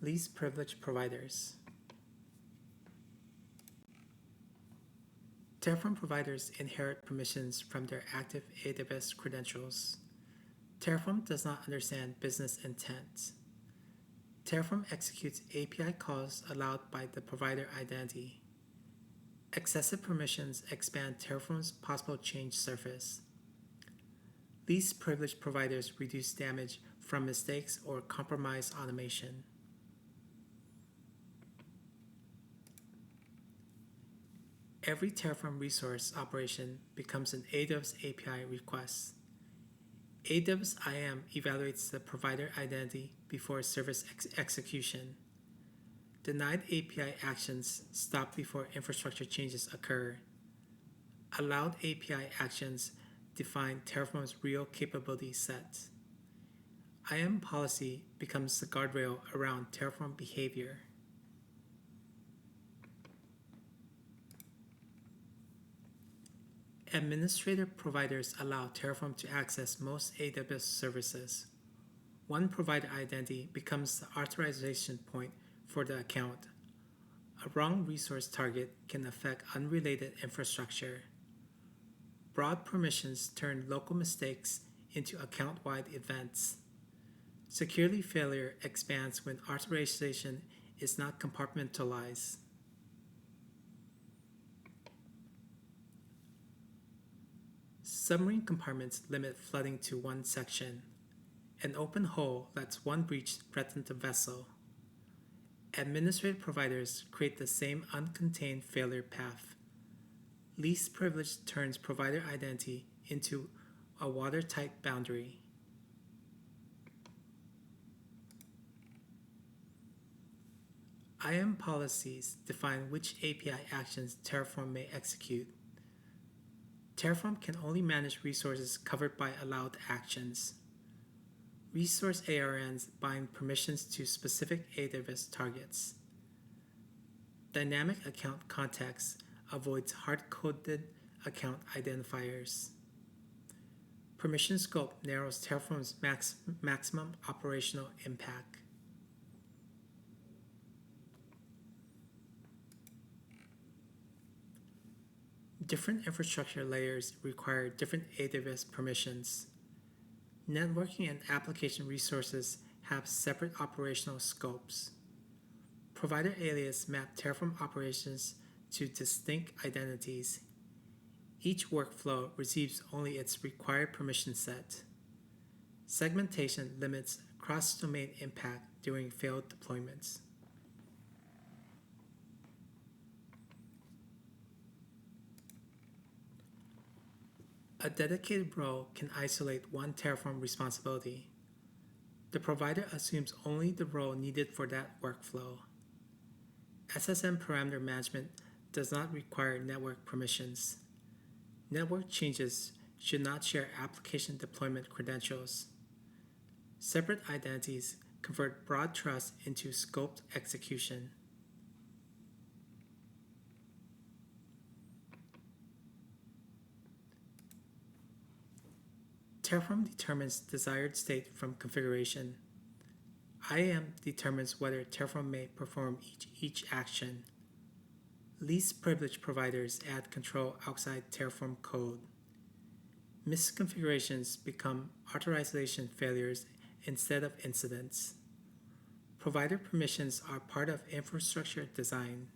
Least privileged providers. Terraform providers inherit permissions from their active AWS credentials. Terraform does not understand business intent. Terraform executes API calls allowed by the provider identity. Excessive permissions expand Terraform's possible change surface. Least privileged providers reduce damage from mistakes or compromised automation. Every Terraform resource operation becomes an AWS API request. AWS IAM evaluates the provider identity before service execution. Denied API actions stop before infrastructure changes occur. Allowed API actions define Terraform's real capability set. IAM policy becomes the guardrail around Terraform behavior. Administrator providers allow Terraform to access most AWS services. One provider identity becomes the authorization point for the account. A wrong resource target can affect unrelated infrastructure. Broad permissions turn local mistakes into account-wide events. Security failure expands when authorization is not compartmentalized. Submarine compartments limit flooding to one section. An open hole lets one breach threaten the vessel. Administrative providers create the same uncontained failure path. Least privilege turns provider identity into a watertight boundary. IAM policies define which API actions Terraform may execute. Terraform can only manage resources covered by allowed actions. Resource ARNs bind permissions to specific AWS targets. Dynamic account context avoids hard-coded account identifiers. Permission scope narrows Terraform's maximum operational impact. Different infrastructure layers require different AWS permissions. Networking and application resources have separate operational scopes. Provider alias map Terraform operations to distinct identities. Each workflow receives only its required permission set. Segmentation limits cross-domain impact during failed deployments. A dedicated role can isolate one Terraform responsibility. The provider assumes only the role needed for that workflow. SSM parameter management does not require network permissions. Network changes should not share application deployment credentials. Separate identities convert broad trust into scoped execution. Terraform determines desired state from configuration. IAM determines whether Terraform may perform each action. Least privileged providers add control outside Terraform code. Misconfigurations become authorization failures instead of incidents. Provider permissions are part of infrastructure design.